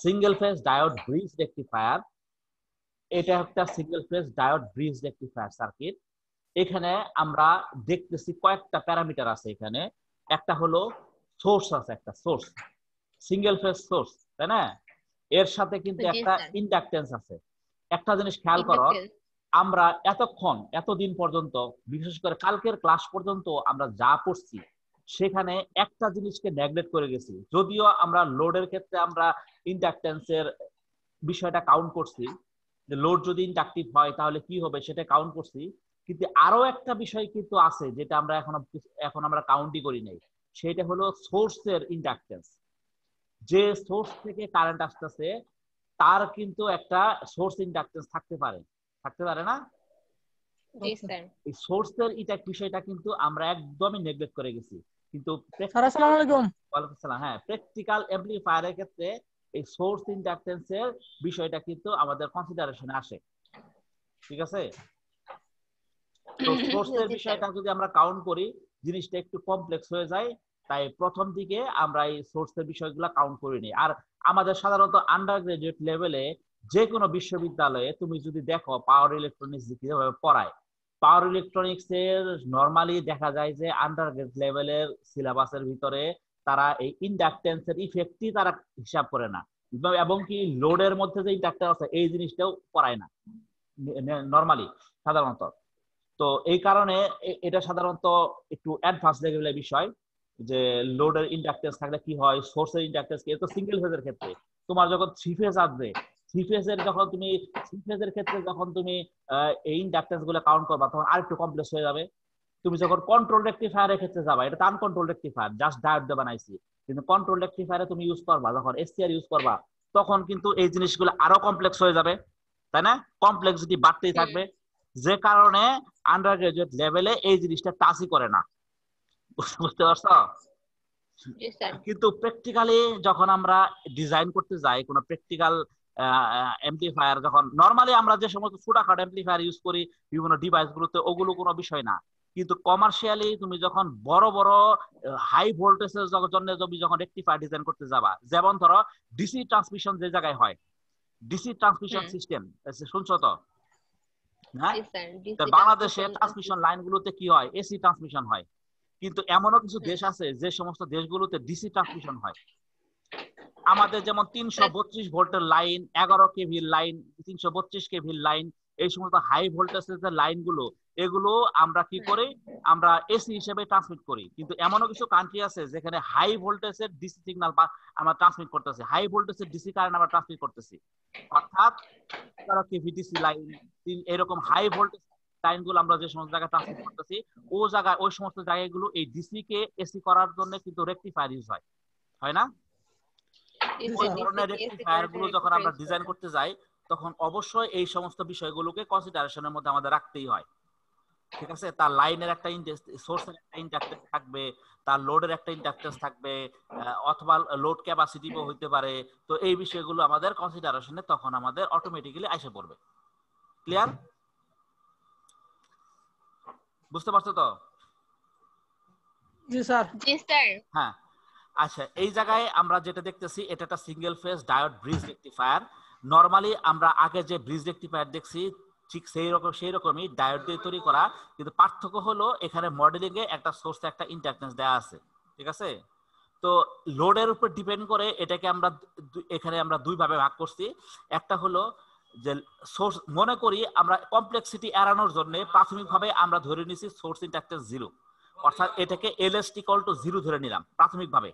Single phase diode bridge rectifier, এটা একটা single phase diode bridge rectifier circuit. এখানে আমরা দেখতেছি কয়েকটা প্যারামিটার আছে এখানে। একটা হলো সোর্স আছে, একটা সোর্স, সিঙ্গেল ফেজ সোর্স, তাই না? এর সাথে কিন্তু একটা ইন্ডাকটেন্স আছে। একটা জিনিস খেয়াল করো, আমরা এতদিন পর্যন্ত, বিশেষ করে কালকের ক্লাস পর্যন্ত আমরা যা পড়ছি সেখানে একটা জিনিসকে নেগলেক্ট করে গেছি। যদিও আমরা লোডের ক্ষেত্রে আমরা ইন্ডাকটেন্সের বিষয়টা কাউন্ট করছি, যে লোড যদি ইন্ডাকটিভ হয় তাহলে কি হবে সেটা কাউন্ট করছি, কিন্তু আরো একটা বিষয় কিন্তু আছে যেটা আমরা এখন আমরা কাউন্টই করি নাই। সেটা হলো সোর্সের ইন্ডাকটেন্স। যে সোর্স থেকে কারেন্ট আসতেছে তার কিন্তু একটা সোর্স ইন্ডাকটেন্স থাকতে পারে না? এই সোর্সের বিষয়টা কিন্তু আমরা একদমই নেগলেক্ট করে গেছি। কিন্তু আসসালামু আলাইকুম। ওয়ালাইকুম আসসালাম। হ্যাঁ, প্র্যাকটিক্যাল অ্যাম্পলিফায়ারের ক্ষেত্রে এই সোর্স ইন্ডাকটেন্সের বিষয়টা কিন্তু আমাদের কনসিডারেশনে আসে, ঠিক আছে? তো সোর্সের বিষয়টা যদি আমরা কাউন্ট করি জিনিসটা একটু কমপ্লেক্স হয়ে যায়, তাই প্রথম দিকে আমরা এই সোর্সের বিষয়গুলো কাউন্ট করিনি। আর আমাদের সাধারণত আন্ডার গ্রাজুয়েট লেভেলে যে কোনো বিশ্ববিদ্যালয়ে তুমি যদি দেখো পাওয়ার ইলেকট্রনিক্স কিভাবে পড়ায়, পাওয়ার ইলেকট্রনিক্স এর নরমালি দেখা যায় যে আন্ডার গ্রেড লেভেলের সিলেবাসের ভিতরে তারা এই ইন্ডাকটেন্সের ইফেক্টই তারা হিসাব করে না, এবং কি লোডের মধ্যে যে ইন্ডাক্টর আছে এই জিনিসটাও পড়ায় না নরমালি সাধারণত। তো এই কারণে এটা সাধারণত একটু অ্যাডভান্স লেভেলের বিষয়, যে লোডের ইন্ডাকটেন্স থাকলে কি হয়, সোর্সের ইন্ডাকটেন্স কি। তো সিঙ্গেল ফেজের ক্ষেত্রে তোমার যখন থ্রি ফেজ আসবে, থ্রি ফেজের ক্ষেত্রে যখন তুমি এই ইন্ডাকটেন্স গুলো কাউন্ট করবা তখন আরেকটু কমপ্লেক্স হয়ে যাবে। তুমি যখন কন্ট্রোল রেকটিফায়ারের ক্ষেত্রে যাবা, এটা তো আনকন্ট্রোল রেকটিফায়ার, জাস্ট ডায়োড দিয়ে বানাইছি, কিন্তু কন্ট্রোল রেকটিফায়ারে তুমি ইউজ করবা যখন এসসিআর ইউজ করবা তখন কিন্তু এই জিনিসগুলো আরো কমপ্লেক্স হয়ে যাবে, তাই না? কমপ্লেক্সিটি বাড়তেই থাকবে, যে কারণে আন্ডার গ্রাজুয়েট লেভেলে এই জিনিসটা টাচই করে না। বুঝতে পারছো? কিন্তু প্র্যাকটিক্যালি যখন আমরা ডিজাইন করতে যাই কোনো প্র্যাকটিক্যাল অ্যাম্পলিফায়ার, যখন নরমালি আমরা যে সমস্ত ছোটখাটো অ্যাম্পলিফায়ার ইউজ করি বিভিন্ন ডিভাইস গুলোতে, ওগুলো কোনো বিষয় না। কিন্তু কমার্শিয়ালি তুমি যখন বড় বড় হাই ভোল্টেজের জন্য তুমি যখন রেকটিফায়ার ডিজাইন করতে যাবা, যেমন ধরো ডিসি ট্রান্সমিশন যে জায়গায় হয়, ডিসি ট্রান্সমিশন সিস্টেম শুনছো তো? হ্যাঁ, বাংলাদেশে ট্রান্সমিশন লাইনগুলোতে কি হয়, এসি ট্রান্সমিশন হয়, কিন্তু এমনও কিছু দেশ আছে যে সমস্ত দেশগুলোতে ডিসি ট্রান্সমিশন হয়। আমাদের যেমন 332 ভোল্টের লাইন, 11 কেভির লাইন, 332 কেভির লাইন, এই সমস্ত হাই ভোল্টেজের যে লাইনগুলো, এগুলো আমরা কি করি, আমরা এসি হিসেবে ট্রান্সমিট করি। কিন্তু এমনও কিছু কান্ট্রি আছে যেখানে হাই ভোল্টেজের ডিসি সিগন্যাল আমরা ট্রান্সমিট করতেছি, হাই ভোল্টেজের ডিসি কারেন্ট আমরা ট্রান্সমিট করতেছি, অর্থাৎ 11 কেভি ডিসি লাইন, এরকম হাই ভোল্টেজ লাইনগুলো আমরা যে সমস্ত জায়গায় ট্রান্সমিট করতেছি, ওই সমস্ত জায়গাগুলো এই ডিসি কে এসি করার জন্য কিন্তু রেকটিফায়ার ইউজ হয় না? ওই ধরনের রেকটিফায়ার গুলো যখন আমরা ডিজাইন করতে যাই তখন অবশ্যই এই সমস্ত বিষয়গুলোকে কনসিডারেশনের মধ্যে আমাদের রাখতেই হয়, ঠিক আছে? তার লাইনের একটা সোর্সের একটা ইন্ডাকটেন্স থাকবে, তার লোডের একটা ইন্ডাকটেন্স থাকবে, অথবা লোড ক্যাপাসিটিও হইতে পারে। তো এই বিষয়গুলো আমাদের কনসিডারেশনে তখন আমাদের অটোমেটিক্যালি এসে পড়বে। ক্লিয়ার? বুঝতে পারছো তো? জি স্যার। জি স্যার। হ্যাঁ, আচ্ছা, এই জায়গায় আমরা যেটা দেখতেছি এটা একটা single phase diode bridge rectifier. Normally আমরা আগে যে ব্রিজ রেকটিফায়ার দেখছি ঠিক সেই রকমই ডায়োড দিয়ে তৈরি করা, কিন্তু পার্থক্য হলো এখানে মডেলিং এ একটা সোর্স একটা ইন্ডাকটেন্স দেওয়া আছে, ঠিক আছে? তো লোডের উপর ডিপেন্ড করে এটাকে আমরা এখানে আমরা দুই ভাবে ভাগ করছি। একটা হলো যে সোর্স, মনে করি আমরা কমপ্লেক্সিটি এড়ানোর জন্য প্রাথমিকভাবে আমরা ধরে নিছি সোর্স ইন্ডাকটেন্স 0, অর্থাৎ এটাকে LS = 0 ধরে নিলাম প্রাথমিকভাবে,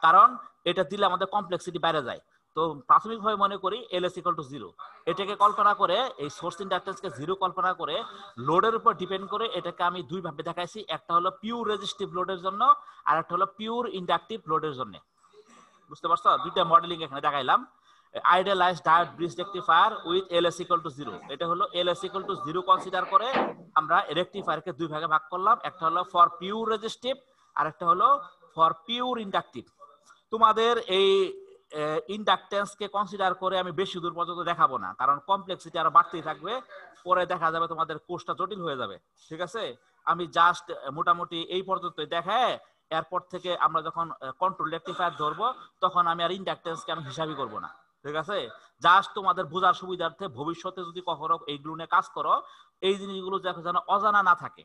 কারণ এটা দিলে আমাদের কমপ্লেক্সিটি বাইরে যায়। তো প্রাথমিকভাবে মনে করি LS = 0। এটাকে কল্পনা করে, এই সোর্স ইন্ডাকটেন্সকে 0 কল্পনা করে লোডের উপর ডিপেন্ড করে এটাকে আমি দুই ভাবে দেখাইছি, একটা হলো পিওর রেজিস্টিভ লোডের জন্য আর একটা হলো পিওর ইন্ডাকটিভ লোডের জন্য। বুঝতে পারছো? দুইটা মডেলিং এখানে দেখাইলাম। Idealised diode bridge rectifier with LS = 0, এটা হলো LS = 0 কনসিডার করে আমরা রেকটিফায়ারকে দুই ভাগে ভাগ করলাম, একটা হলো ফর পিওর রেজিস্টিভ আর একটা হলো ফর পিওর ইন্ডাকটিভ। তোমাদের এই ইন্ডাকটেন্স কে কনসিডার করে আমি বেশি দূর পর্যন্ত দেখাবো না, কারণ কমপ্লেক্সিটি আরো বাড়তেই থাকবে, পরে দেখা যাবে তোমাদের কোর্সটা জটিল হয়ে যাবে, ঠিক আছে? আমি জাস্ট মোটামুটি এই পর্যন্তই দেখায় এরপর থেকে আমরা যখন কন্ট্রোল রেকটিফায়ার ধরবো তখন আমি আর ইন্ডাকটেন্সকে আমি হিসাবই করব না, ঠিক আছে? জাস্ট তোমাদের বোঝার সুবিধার্থে ভবিষ্যতে যদি কখনো এইগুলো নিয়ে কাজ করো এই জিনিসগুলো যেন অজানা না থাকে,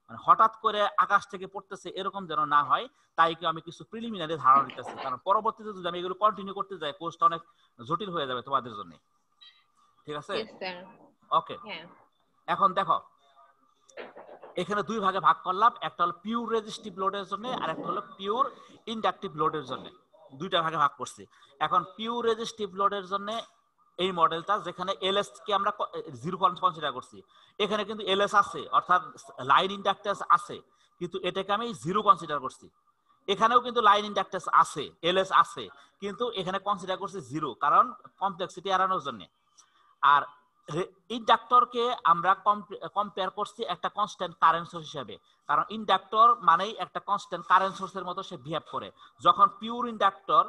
মানে হঠাৎ করে আকাশ থেকে পড়তেছে এরকম যেন না হয়, তাই কি আমি কিছু প্রিলিমিনারি ধারণা দিতেছি, কারণ পরবর্তীতে যদি আমি এগুলো কন্টিনিউ করতে যাই কোর্সটা অনেক জটিল হয়ে যাবে তোমাদের জন্য, ঠিক আছে? ওকে, এখন দেখো এখানে দুই ভাগে ভাগ করলাম, একটা হলো পিওর রেজিস্টিভ লোডের জন্য আর একটা হলো পিওর ইন্ডাকটিভ লোডের জন্য, দুইটা ভাগে ভাগ করছি। এখন পিওর রেজিস্টিভ লোডের জন্য এই মডেলটা যেখানে এলএস কে আমরা জিরো কনসিডার করছি, এখানে কিন্তু এলএস আছে অর্থাৎ লাইন ইন্ডাকটেন্স আছে, কিন্তু এটাকে আমি জিরো কনসিডার করছি। এখানেও কিন্তু লাইন ইন্ডাকটেন্স আছে, এলএস আছে, কিন্তু এখানে কনসিডার করছি জিরো, কারণ কমপ্লেক্সিটি এড়ানোর জন্য। আর ইন্ডাক্টরকে আমরা কম্পেয়ার করছি একটা কনস্ট্যান্ট কারেন্ট সোর্স হিসেবে, কারণ ইন্ডাক্টর মানেই একটা কনস্ট্যান্ট কারেন্ট সোর্সের মতো সে বিহেভ করে। যখন পিওর ইন্ডাক্টর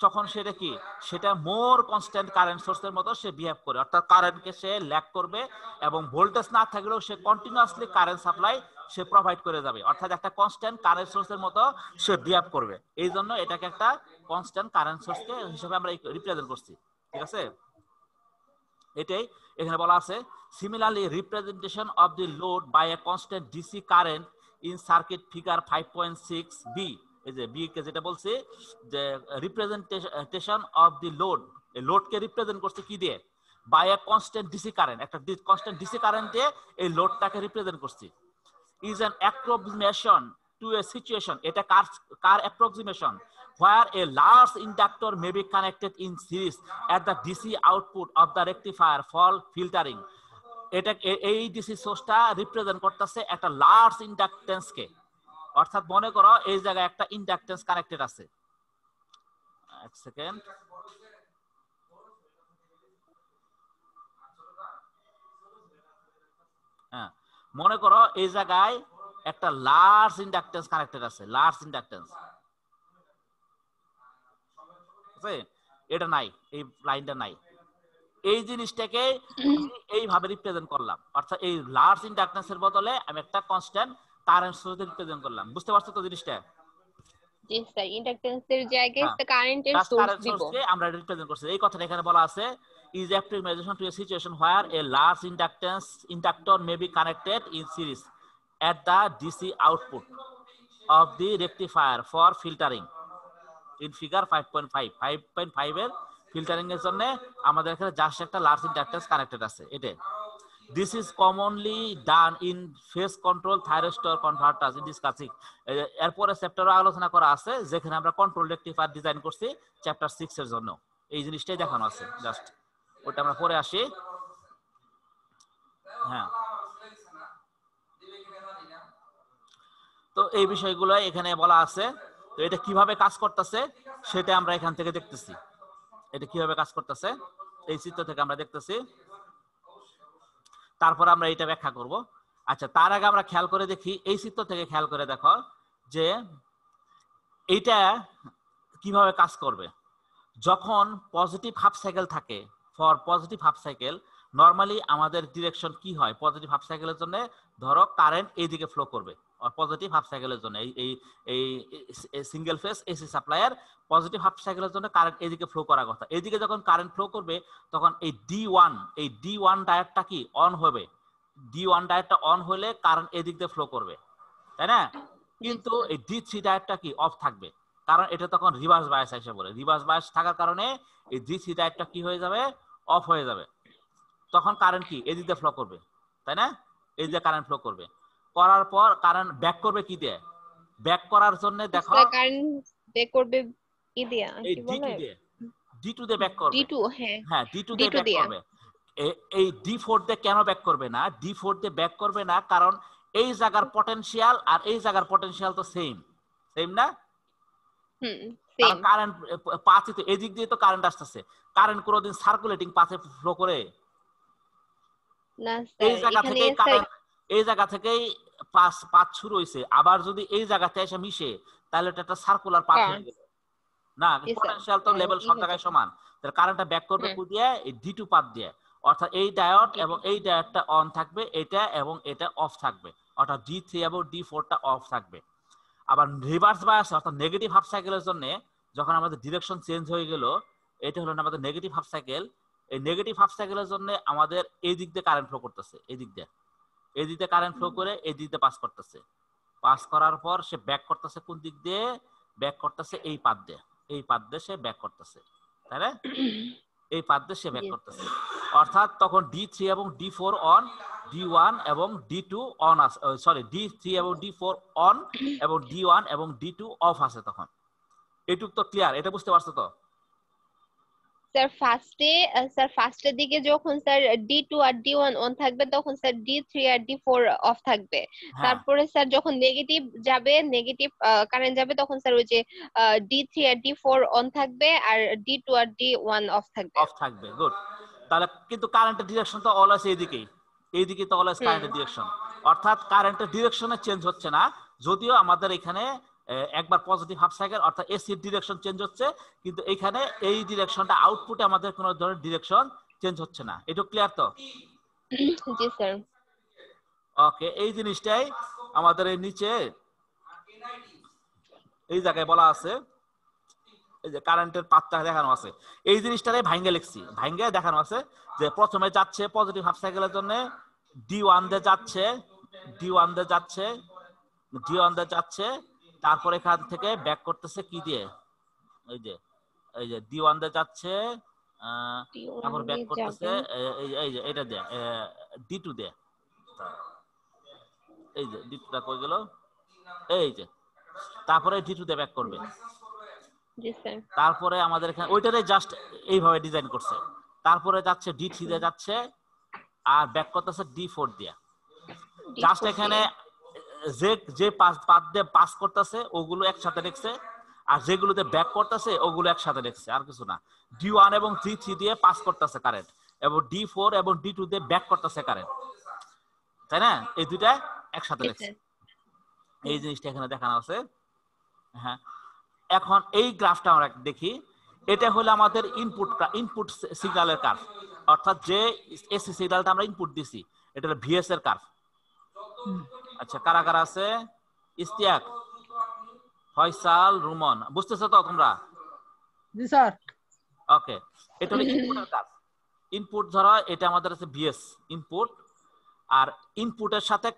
তখন সেটা কি, সেটা মোর কনস্ট্যান্ট কারেন্ট সোর্সের মতো সে বিহেভ করে, অর্থাৎ কারেন্টকে সে ল্যাগ করবে এবং ভোল্টেজ না থাকলেও সে কন্টিনিউয়াসলি কারেন্ট সাপ্লাই সে প্রোভাইড করে যাবে, অর্থাৎ একটা কনস্ট্যান্ট কারেন্ট সোর্সের মতো সে বিহেভ করবে। এই জন্য এটাকে একটা কনস্ট্যান্ট কারেন্ট সোর্সকে হিসেবে আমরা রিপ্রেজেন্ট করছি, ঠিক আছে? এটাই এখানে বলা আছে, similarly representation of the load by a constant DC current in circuit figure 5.6 B, এই যে বি কে যেটা বলছে যে রিপ্রেজেন্টেশন অফ দি লোড, এই লোডকে রিপ্রেজেন্ট করছে কি দিয়ে, by a constant DC current, একটা কনস্ট্যান্ট ডিসি কারেন্ট দিয়ে এই লোডটাকে রিপ্রেজেন্ট করছি। Is an approximation to a situation, এটা কার approximation, where a large inductor may be connected in series at the DC output of the rectifier for filtering. এটা এই DC সোর্সটা রিপ্রেজেন্ট করতেছে একটা লার্জ ইন্ডাকটেন্স কে, অর্থাৎ মনে করো এই জায়গায় একটা ইন্ডাকটেন্স কানেক্টেড আছে, এক সেকেন্ড, হ্যাঁ মনে করো এই জায়গায় একটা লার্জ ইন্ডাকটেন্স কানেক্টেড আছে, লার্জ ইন্ডাকটেন্স আছে, এটা নাই, এই লাইনটা নাই, এই জিনিসটাকে এইভাবে রিপ্রেজেন্ট করলাম, অর্থাৎ এই লার্জ ইন্ডাকটেন্সের বদলে আমি একটা কনস্ট্যান্ট কারেন্ট সোর্স রিপ্রেজেন্ট করলাম। বুঝতে পারছো তো জিনিসটা? জি স্যার, ইন্ডাকটেন্সের জায়গায় কারেন্টের সোর্স দিব, আমরা রিপ্রেজেন্ট করছি। এই কথাটা এখানে বলা আছে, is approximation to a situation where a large inductor may be connected in series at the DC output of the rectifier for filtering in figure 5.5 এর ফিল্টারিং এর জন্য আমাদের এখানে জাস্ট একটা লার্জ ইন্ডাকটেন্স কানেক্টেড আছে, এটা। This is commonly done in phase control thyristor converters in discussing, এরপরে চ্যাপ্টারে আলোচনা করা আছে যেখানে আমরা কন্ট্রোল রেকটিফায়ার ডিজাইন করছি চ্যাপ্টার 6 এর জন্য, এই জিনিসটাই দেখানো আছে, জাস্ট ওটা আমরা পরে আসি। হ্যাঁ, তো এই বিষয়গুলো এখানে বলা আছে। তো এটা কিভাবে কাজ করতেছে সেটা আমরা এখান থেকে দেখতেছি, এটা কিভাবে কাজ করতেছে এই চিত্র থেকে আমরা দেখতেছি, তারপর আমরা এটা ব্যাখ্যা করব। আচ্ছা, তার আগে আমরা খেয়াল করে দেখি, এই চিত্র থেকে খেয়াল করে দেখো যে এইটা কিভাবে কাজ করবে। যখন পজিটিভ হাফ সাইকেল থাকে, for positive half cycle normally আমাদের ডিরেকশন কি হয়, পজিটিভ হাফ সাইকেলের জন্য ধরো কারেন্ট এইদিকে ফ্লো করবে, পজিটিভ হাফ সাইকেলের জন্য এই single phase AC supplier positive half সাইকেলের জন্য কারেন্ট এইদিকে ফ্লো করার কথা। এইদিকে যখন কারেন্ট ফ্লো করবে তখন এই D1 ডায়োডটা কি অন হবে, D1 ডায়োডটা অন হলে কারেন্ট এদিক দিয়ে ফ্লো করবে, তাই না? কিন্তু এই D3 ডায়োডটা কি অফ থাকবে, কারণ এটা তখন রিভার্স বায়াস এসে পড়ে, রিভার্স বায়াস থাকার কারণে এই D3 ডায়োডটা কি হয়ে যাবে, অফ হয়ে যাবে। তখন কারেন্ট কি এদিক দিয়ে ফ্লো করবে, তাই না? এই যে কারেন্ট ফ্লো করবে, করার পর কারেন্ট ব্যাক করবে কি দিয়ে, ব্যাক করার জন্য দেখো কারেন্ট ব্যাক করবে কি দিয়ে, কি বলে D2 দিয়ে ব্যাক করবে, D2, হ্যাঁ D2 দিয়ে ব্যাক করবে। এই D4 দিয়ে কেন ব্যাক করবে না, D4 দিয়ে ব্যাক করবে না কারণ এই জায়গার পটেনশিয়াল আর এই জায়গার পটেনশিয়াল তো সেম না? সেম। কারেন্ট পাথে তো এদিক দিয়ে তো কারেন্ট আসতেছে, কারেন্ট কোনোদিন সার্কুলেটিং পাথে ফ্লো করে না স্যার, এই জায়গা থেকে কারেন্ট এই জায়গা থেকেই পাথ শুরু হইছে, আবার যদি এই জায়গাতে এসে মিশে তাহলে এটা একটা সার্কুলার পাথ হয়ে গেল না, পটেনশিয়াল তো লেভেল সব জায়গায় সমান, তাহলে কারেন্টটা ব্যাক করবে কোন দিয়ে, এই D2 পাথ দিয়ে, অর্থাৎ এই ডায়োড এবং এই ডায়োডটা অন থাকবে, এটা এবং এটা অফ থাকবে, অর্থাৎ D3 এবং D4টা অফ থাকবে। আবার রিভার্স বায়াস অর্থাৎ নেগেটিভ হাফ সাইকেলের জন্য যখন আমাদের ডিরেকশন চেঞ্জ হয়ে গেল, এটা হলো আমাদের নেগেটিভ হাফ সাইকেল। এই নেগেটিভ হাফ সাইকেলের জন্য আমাদের এই দিক দিয়ে কারেন্ট ফ্লো করতেছে, এই দিক দিয়ে কারেন্ট ফ্লো করে এই দিক দিয়ে পাস করতেছে। পাস করার পর সে ব্যাক করতেছে কোন দিক দিয়ে? ব্যাক করতেছে এই পাথ দিয়ে সে ব্যাক করতেছে, তাই না? এই পাথ দিয়ে সে ব্যাক করতেছে। অর্থাৎ তখন D3 এবং D4 অন, D1 এবং D2 অন আছে, সরি D3 এবং D4 অন এবং D1 এবং D2 অফ আছে। তখন এটুক তো ক্লিয়ার? এটা বুঝতে পারছো তো? স্যার ফার্স্টের দিকে যখন sir D2 R D1 on থাকবে তখন sir D3 R D4 of থাকবে। তারপরে স্যার যখন নেগেটিভ যাবে, নেগেটিভ কারেন্ট যাবে, তখন স্যার ওই যে D3 আর D4 অন থাকবে আর D2 আর D1 অফ থাকবে। গুড। তাহলে কিন্তু কারেন্টের ডিরেকশন তো অলওয়েজ এইদিকে তো অলওয়েজ কারেন্টের ডিরেকশন, অর্থাৎ কারেন্টের ডিরেকশনে চেঞ্জ হচ্ছে না। যদিও আমাদের এখানে একবার পজিটিভ হাফ সাইকেল অর্থাৎ এসির ডিরেকশন চেঞ্জ হচ্ছে, কিন্তু এখানে এই ডিরেকশনটা আউটপুটে আমাদের কোনো ধরনের ডিরেকশন চেঞ্জ হচ্ছে না। এটা ক্লিয়ার তো? জি স্যার। ওকে, এই জিনিসটাই আমাদের এই নিচে এই জায়গায় বলা আছে, এই যে কারেন্টের পাথটা দেখানো আছে, এই জিনিসটারে ভাঙ্গে লিখছি, ভাঙ্গে দেখানো আছে যে প্রথমে যাচ্ছে পজিটিভ হাফ সাইকেলের জন্য D1 দিয়ে যাচ্ছে, তারপর এখান থেকে ব্যাক করতেছে কি দিয়ে? এই যে D1 দিয়ে যাচ্ছে, তারপর ব্যাক করতেছে এই যে এটা দিয়ে D2 দিয়ে। এই যে D2টা কই গেল? এই যে তারপরে D2 দিয়ে ব্যাক করবে। জি স্যার। তারপরে আমাদের এখানে ওইটারে জাস্ট এইভাবে ডিজাইন করছে। তারপরে যাচ্ছে D3 দিয়ে যাচ্ছে আর ব্যাক করতেছে D4 দিয়ে। জাস্ট এখানে যে পাথ দিয়ে পাস করতেছে ওগুলো একসাথে লিখছে, আর যেগুলোতে ব্যাক করতেছে ওগুলো একসাথে লিখছে, আর কিছু না। D1 এবং D3 দিয়ে পাস করতেছে কারেন্ট, এবং D4 এবং D2 দিয়ে ব্যাক করতেছে কারেন্ট, তাই না? এই দুইটা একসাথে লিখছে। এই জিনিসটা এখানে দেখানো আছে। হ্যাঁ, এখন এই গ্রাফটা আমরা দেখি। এটা হলো আমাদের ইনপুট সিগন্যালের কার্ভ, অর্থাৎ যে এসি সিগন্যালটা আমরা ইনপুট দিছি এটা হলো ভিএস এর কার্ভ। আচ্ছা, কারা কারা আছে? ইস্তিয়াক, ফয়সাল, রুমন, বুঝতেছো তো তোমরা? জি স্যার। ওকে, এটা হলো ইনপুটের কার্ভ। ইনপুট ধরো এটা আমাদের আছে ভিএস ইনপুট, আর ইনপুটের সাথে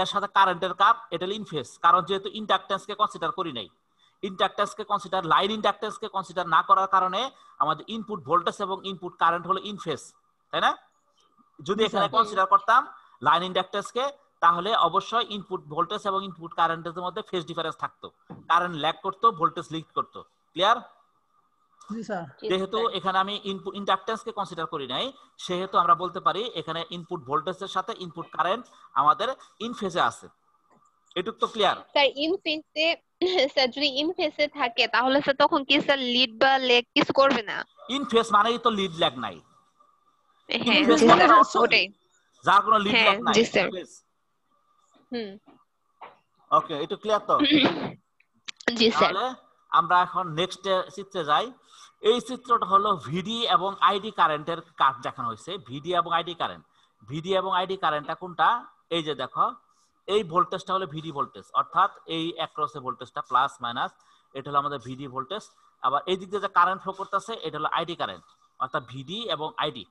এর সাথে কারেন্টের কার্ভ, এটা হলো ইনফেজ। কারণ যেহেতু ইন্ডাকটেন্সকে কনসিডার করি নাই, ইন্ডাকটেন্সকে কনসিডার, লাইন ইন্ডাকটেন্সকে কনসিডার না করার কারণে আমাদের ইনপুট ভোল্টেজ এবং ইনপুট কারেন্ট হলো ইন ফেজ, তাই না? যদি এখানে কনসিডার করতাম লাইন ইন্ডাকটেন্সকে, তাহলে অবশ্যই ইনপুট ভোল্টেজ এবং ইনপুট কারেন্টের মধ্যে ফেজ ডিফারেন্স থাকতো, কারেন্ট ল্যাগ করতো, ভোল্টেজ লিড করতো। ক্লিয়ার? জি স্যার। যেহেতু এখানে আমি ইনপুট ইন্ডাকটেন্সকে কনসিডার করি নাই, সেহেতু আমরা বলতে পারি এখানে ইনপুট ভোল্টেজের সাথে ইনপুট কারেন্ট আমাদের ইন ফেজে আছে। এটুক তো ক্লিয়ার? স্যার ইন ফেজে, স্যার যদি ইন ফেজে থাকে তাহলে স্যার তখন কি স্যার লিড বা ল্যাগ কিছু করবে না? ইন ফেজ মানেই তো লিড ল্যাগ নাই। হ্যাঁ, ওটাই, যার কোনো লিড ল্যাগ নাই। জি স্যার। ওকে, এটা ক্লিয়ার তো? জি স্যার। তাহলে আমরা এখন নেক্সট চিত্রে যাই। এই চিত্রটা হলো ভিডি এবং আইডি কারেন্টের কার্ভ দেখানো হয়েছে। ভিডি এবং আইডি কারেন্টটা কোনটা? এই যে দেখো, এই ভোল্টেজটা হলো ভিডি ভোল্টেজ, অর্থাৎ এই অ্যাক্রসে ভোল্টেজটা প্লাস মাইনাস, এটা হলো আমাদের ভিডি ভোল্টেজ। আবার এই দিক দিয়ে যে কারেন্ট ফ্লো করতেছে এটা হলো আইডি কারেন্ট, অর্থাৎ ভিডি এবং আইডি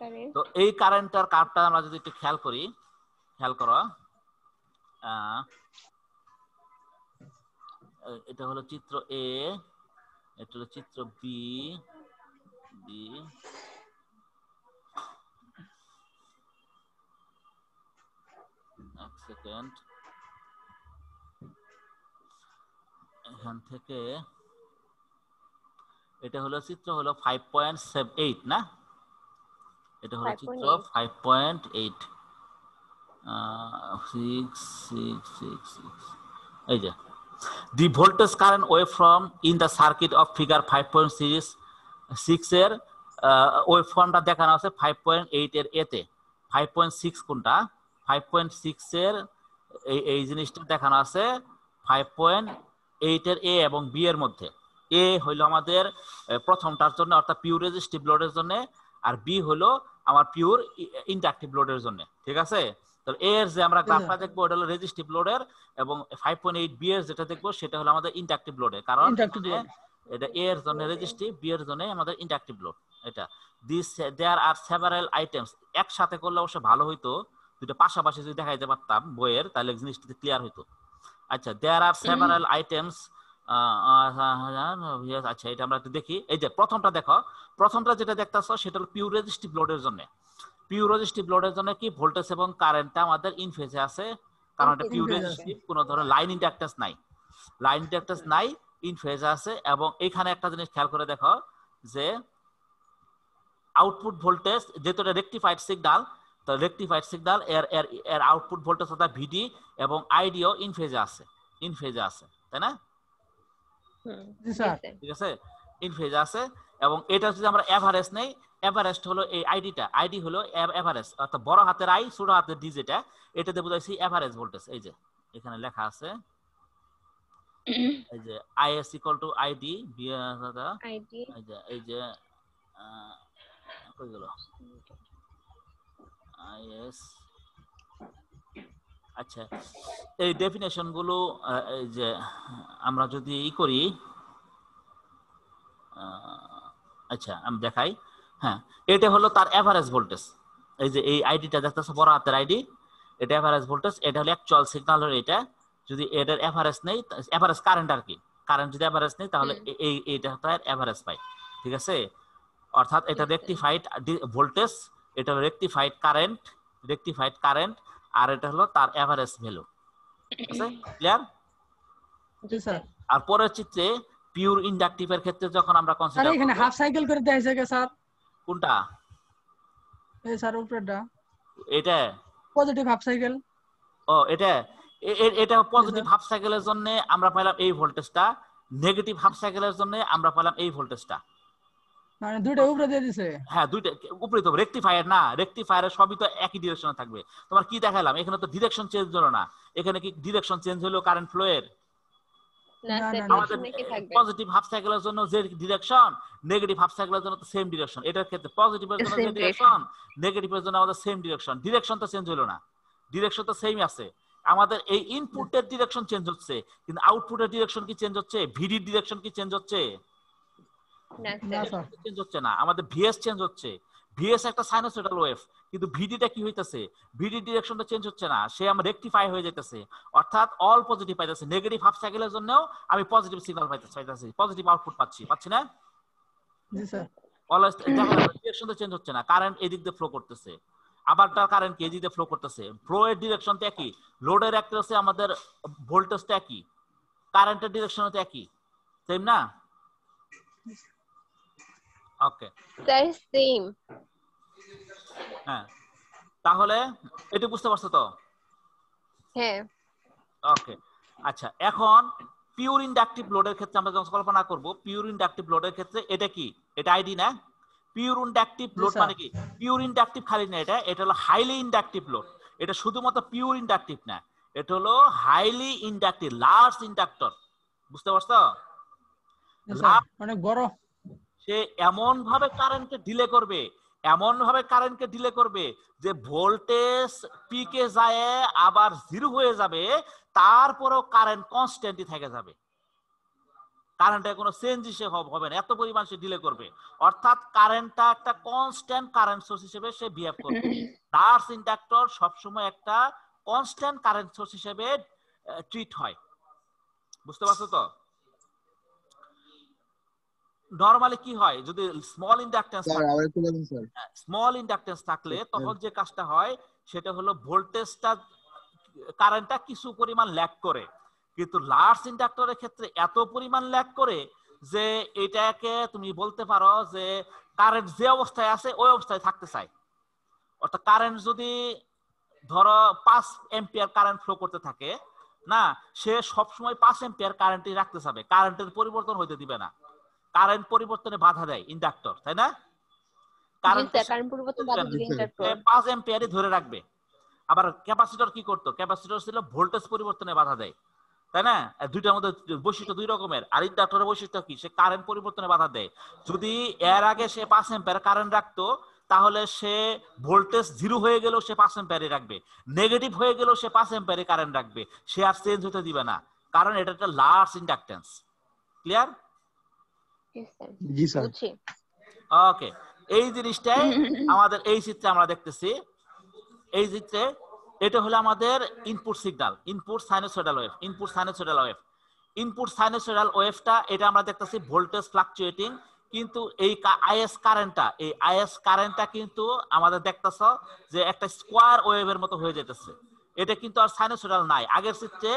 কারেন্ট। তো এই কারেন্টটার কার্ভটা আমরা যদি একটু খেয়াল করো, এটা হলো চিত্র এ, এটা হলো চিত্র বি, এক সেকেন্ড, এখান থেকে এটা হলো চিত্র হলো 5.8 না? এটা হলো চিত্র 5.8, 6. এই যে the voltage current waveform in the circuit of figure 5.6 এর ওয়েভফর্মটা দেখানো আছে 5.8 এর এতে। 5.6 কোনটা? 5.6 এর এই জিনিসটা দেখানো আছে 5.8 এর এ এবং বি এর মধ্যে। এ হইলো আমাদের প্রথমটার জন্য, অর্থাৎ পিওর রেজিস্টিভ লোডের জন্য, আর বি হলো আমার পিওর ইন্ডাকটিভ লোডের জন্য। ঠিক আছে? তো তো এর যে আমরা গ্রাফটা দেখবো ওটা হলো রেজিস্টিভ লোডের, এবং 5.8 বি এর যেটা দেখবো সেটা হলো আমাদের ইন্ডাকটিভ লোডের। কারণ এটা এ এর জন্য রেজিস্টিভ, বি এর জন্য আমাদের ইন্ডাকটিভ লোড। এটা দেয়ার আর সেভারাল আইটেমস, একসাথে করলে অবশ্য ভালো হইতো, দুটো পাশাপাশি যদি দেখাইতে পারতাম বইয়ের তাহলে জিনিসটা ক্লিয়ার হইতো। আচ্ছা, দেয়ার আর সেভারাল আইটেমস। আচ্ছা, এটা আমরা একটু দেখি। এই যে প্রথমটা দেখো, প্রথমটা যেটা দেখতেছো সেটা হলো পিওর রেজিস্টিভ লোডের জন্য। পিওর রেজিস্টিভ লোডের জন্য কি ভোল্টেজ এবং কারেন্টটা আমাদের ইন ফেজে আছে, কারণ এটা পিওর রেজিস্টিভ, কোনো ধরনের লাইন ইন্ডাক্টেন্স নাই, লাইন ইন্ডাক্টেন্স নাই, ইন ফেজে আছে। এবং এখানে একটা জিনিস খেয়াল করে দেখো যে আউটপুট ভোল্টেজ, যেহেতু এটা রেকটিফাইড সিগন্যাল, তো রেকটিফাইড সিগন্যাল এর এর এর আউটপুট ভোল্টেজ অর্থাৎ ভিডি এবং আইডিও ইন ফেজে আছে, ইন ফেজে আছে, তাই না? জি স্যার। ঠিক আছে, ইন ফেজে আছে। এবং এটা যদি আমরা এভারেজ নেই, এভারেজ হলো এই আইডিটা, আইডি হলো এভারেজ, অর্থাৎ বড় হাতের আই ছোট হাতের ডি, যেটা এটাতে বোঝাইছি এভারেজ ভোল্টেজ। এই যে এখানে লেখা আছে, এই যে আইএস ইকুয়াল টু আইডি, এই যে কই গেল আইএস। আচ্ছা, এই ডেফিনেশন গুলো এই যে আমরা যদি ই করি, আচ্ছা আমি দেখাই। হ্যাঁ, এটা হলো তার এভারেজ ভোল্টেজ। এই যে এই আইডিটা দেখতেছো বড় হাতের আইডি, এটা এভারেজ ভোল্টেজ, এটা হলো অ্যাকচুয়াল সিগন্যাল হলো এটা। যদি এটার এভারেজ নেই, এভারেজ কারেন্ট আর কি, কারেন্ট যদি এভারেজ নেই তাহলে এইটা তার এভারেজ পাই। ঠিক আছে, অর্থাৎ এটা রেকটিফাইড ভোল্টেজ, এটা হলো রেকটিফাইড কারেন্ট, রেকটিফাইড কারেন্ট, আর এটা হলো তার এভারেজ ভ্যালু। ঠিক আছে, ক্লিয়ার? জি স্যার। আর পরের চিত্রে পিওর ইন্ডাকটিভের ক্ষেত্রে যখন আমরা কনসিডার স্যার এখানে হাফ সাইকেল করে দেখাইছে কে স্যার? কোনটা? এই স্যার উপরেরটা, এটা পজিটিভ হাফ সাইকেল। ও এটা, এটা পজিটিভ হাফ সাইকেলের জন্য আমরা পেলাম এই ভোল্টেজটা, নেগেটিভ হাফ সাইকেলের জন্য আমরা পেলাম এই ভোল্টেজটা। মানে দুটো উপরে দিয়ে দিছে। হ্যাঁ, দুইটা উপরে। তো রেকটিফায়ার না, রেকটিফায়ারের সবই তো একই ডিরেকশনে থাকবে। তোমার কি দেখালাম এখানে? তো ডিরেকশন চেঞ্জ হলো না, এখানে কি ডিরেকশন চেঞ্জ হলো কারেন্ট ফ্লো এর? না স্যার, আমাদের ডিরেকশন কি থাকবে? পজিটিভ হাফ সাইকেলের জন্য যে ডিরেকশন, নেগেটিভ হাফ সাইকেলের জন্য তো সেম ডিরেকশন। এটার ক্ষেত্রে পজিটিভের জন্য যে ডিরেকশন, নেগেটিভের জন্য আমাদের সেম ডিরেকশন। ডিরেকশন তো চেঞ্জ হলো না, ডিরেকশন তো সেমই আছে। আমাদের এই ইনপুটের ডিরেকশন চেঞ্জ হচ্ছে, কিন্তু আউটপুটের ডিরেকশন কি চেঞ্জ হচ্ছে? ভিডির ডিরেকশন কি চেঞ্জ হচ্ছে? না না স্যার, স্যার। চেঞ্জ হচ্ছে না, আমাদের ভিএস চেঞ্জ হচ্ছে। ভিএস একটা সাইনোসয়েডাল ওয়েভ, কিন্তু ভিডিটা কি হইতাছে? ভিডি ডিরেকশনটা চেঞ্জ হচ্ছে না, সে আমরা রেকটিফাই হয়ে যাইতেছে। অর্থাৎ অল পজিটিভ পাইতেছে। নেগেটিভ হাফ সাইকেলের জন্যও আমি পজিটিভ সিগন্যাল পাইতেছি, পজিটিভ আউটপুট পাচ্ছি না? জি স্যার। অলওয়েজ ডিরেকশনটা চেঞ্জ হচ্ছে না, কারেন্ট এদিক দিয়ে ফ্লো করতেছে, আবার তার কারেন্ট কি এদিক দিয়ে ফ্লো করতেছে। ফ্লো এর ডিরেকশনটা একই, লোডের একটা হচ্ছে আমাদের ভোল্টেজটা একই, কারেন্টের ডিরেকশনটা একই, সেম না? Okay sir same. হ্যাঁ, তাহলে এটা বুঝতে পারছো তো? হ্যাঁ। ওকে, আচ্ছা, এখন পিওর ইন্ডাকটিভ লোডের ক্ষেত্রে আমরা যখন কল্পনা করব, পিওর ইন্ডাকটিভ লোডের ক্ষেত্রে এটা কি? এটা আইডি না? পিওর ইন্ডাকটিভ লোড মানে কি? পিওর ইন্ডাকটিভ খালি না, এটা হলো হাইলি ইন্ডাকটিভ লোড। এটা শুধুমাত্র পিওর ইন্ডাকটিভ না, এটা হলো হাইলি ইন্ডাকটিভ, লার্জ ইন্ডাক্টর। বুঝতে পারছো? অনেক বড়। সে এমন ভাবে কারেন্টকে ডিলে করবে, এমন ভাবে কারেন্টকে ডিলে করবে যে ভোল্টেজ পিকে যায় আবার জিরো হয়ে যাবে, তারপরেও কারেন্ট কনস্ট্যান্টই থেকে যাবে, কারেন্টে কোনো চেঞ্জ হিসেবে হবে না, এত পরিমাণ সে ডিলে করবে। অর্থাৎ কারেন্টটা একটা কনস্ট্যান্ট কারেন্ট সোর্স হিসেবে সে বিহেভ করবে। লার্জ ইন্ডাক্টর সবসময় একটা কনস্ট্যান্ট কারেন্ট সোর্স হিসেবে ট্রিট হয়। বুঝতে পারছো তো? নরমালি কি হয়, যদি স্মল ইন্ডাকটেন্স থাকলে তখন যে কাজটা হয় সেটা হলো ভোল্টেজটা, কারেন্টটা কিছু পরিমাণ ল্যাগ করে। কিন্তু লার্জ ইন্ডাক্টরের ক্ষেত্রে এত পরিমাণ ল্যাগ করে যে এটাকে তুমি বলতে পারো যে কারেন্ট যে অবস্থায় আছে ওই অবস্থায় থাকতে চায়। অর্থাৎ কারেন্ট যদি ধরো 5 এম্পিয়ার কারেন্ট ফ্লো করতে থাকে না, সে সবসময় 5 এম্পিয়ার কারেন্টই রাখতে চাবে, কারেন্টের পরিবর্তন হইতে দিবে না। কারেন্ট পরিবর্তনে বাধা দেয় ইন্ডাক্টর, তাই না? কারেন্ট পরিবর্তন বাধা দিবে ইন্ডাক্টর, 5 এম্পিয়ারই ধরে রাখবে। আবার ক্যাপাসিটর কি করতো? ক্যাপাসিটর ছিল ভোল্টেজ পরিবর্তনে বাধা দেয়, তাই না? দুইটার মধ্যে বৈশিষ্ট্য দুই রকমের। আর ইন্ডাক্টরের বৈশিষ্ট্য কি? সে কারেন্ট পরিবর্তনে বাধা দেয়। যদি এর আগে সে 5 এম্পিয়ার কারেন্ট রাখতো, তাহলে সে ভোল্টেজ 0 হয়ে গেলেও সে 5 অ্যাম্পিয়ারে রাখবে, নেগেটিভ হয়ে গেলেও সে 5 অ্যাম্পিয়ারে কারেন্ট রাখবে, সে আর চেঞ্জ হতে দিবে না, কারণ এটা একটা লার্জ ইন্ডাকটেন্স। ক্লিয়ার? জি স্যার। বুঝছি। ওকে, এই জিনিসটাই আমাদের এই চিত্রে আমরা দেখতেছি। এই চিত্রে এটা হলো আমাদের input signal, input sinusoidal wave, input sinusoidal wave. Input sinusoidal ওয়েভটা এটা আমরা দেখতেছি ভোল্টেজ ফ্লাকচুয়েটিং, কিন্তু এই আইএস কারেন্টটা কিন্তু আমাদের দেখতেছ যে একটা স্কোয়ার ওয়েভের মতো হয়ে যেতেছে। এটা কিন্তু আর সাইনোসয়েডাল নাই। আগের চিত্রে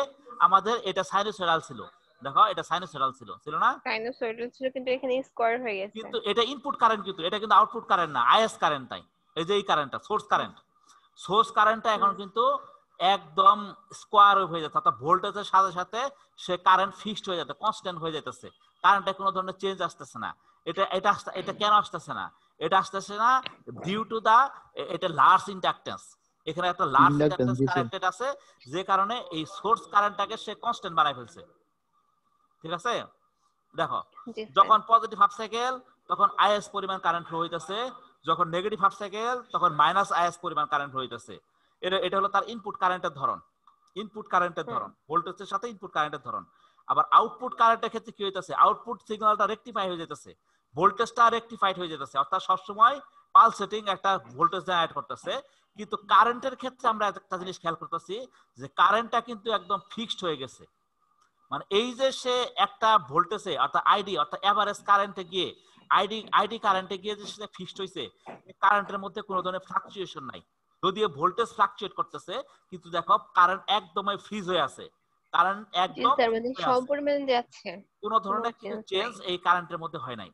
আমাদের এটা সাইনোসয়েডাল ছিল, দেখো এটা সাইনোসয়েডাল ছিল না? সাইনোসয়েডাল ছিল, কিন্তু এখানে স্কয়ার হয়ে গেছে। কিন্তু এটা ইনপুট কারেন্ট, কিন্তু এটা কিন্তু আউটপুট কারেন্ট না, আইএস কারেন্ট। তাই এই যে এই কারেন্টটা সোর্স কারেন্টটা এখন কিন্তু একদম স্কোয়ার ওয়েভ হয়ে যাচ্ছে, অর্থাৎ ভোল্টেজের সাথে সাথে সে কারেন্ট ফিক্সড হয়ে যাচ্ছে, কনস্ট্যান্ট হয়ে যাচ্ছে, কারেন্টে কোনো ধরনের চেঞ্জ আসতেছে না। এটা কেন আসতেছে না? এটা আসতেছে না ডিউ টু দা এটা লার্জ ইন্ডাকটেন্স। এখানে একটা লার্জ ইন্ডাকটেন্স কানেক্টেড আছে, যে কারণে এই সোর্স কারেন্টটাকে সে কনস্ট্যান্ট বানাই ফেলছে। ঠিক আছে? দেখো, যখন পজিটিভ হাফ সাইকেল তখন আইএস পরিমাণ কারেন্ট ফ্লো হইতেছে, যখন নেগেটিভ হাফ সাইকেল তখন মাইনাস আইএস পরিমাণ কারেন্ট ফ্লো হইতেছে। এটা হলো তার ইনপুট কারেন্টের ধরন, ভোল্টেজের সাথে ইনপুট কারেন্টের ধরন। আবার আউটপুট কারেন্টের ক্ষেত্রে কি হইতেছে? আউটপুট সিগন্যালটা রেকটিফাই হয়ে যেতেছে, ভোল্টেজটা রেকটিফাইড হয়ে যেতেছে, অর্থাৎ সবসময় পালসেটিং একটা ভোল্টেজ জেনারেট করতেছে। কিন্তু কারেন্টের ক্ষেত্রে আমরা একটা জিনিস খেয়াল করতেছি যে কারেন্টটা কিন্তু একদম ফিক্সড হয়ে গেছে। মানে এই যে সে একটা ভোল্টেজে অর্থাৎ আইডি অর্থাৎ এভারেজ কারেন্টে গিয়ে আইডি কারেন্টে গিয়ে যে সেটা ফিক্সড হইছে, কারেন্টের মধ্যে কোনো ধরনের ফ্লাকচুয়েশন নাই। যদিও ভোল্টেজ ফ্লাকচুয়েট করতেছে, কিন্তু দেখো কারেন্ট একদমই ফ্রিজ হয়ে আছে, কারেন্ট একদম সম্পূর্ণভাবে যাচ্ছে, কোনো ধরনের চেঞ্জ এই কারেন্টের মধ্যে হয় নাই।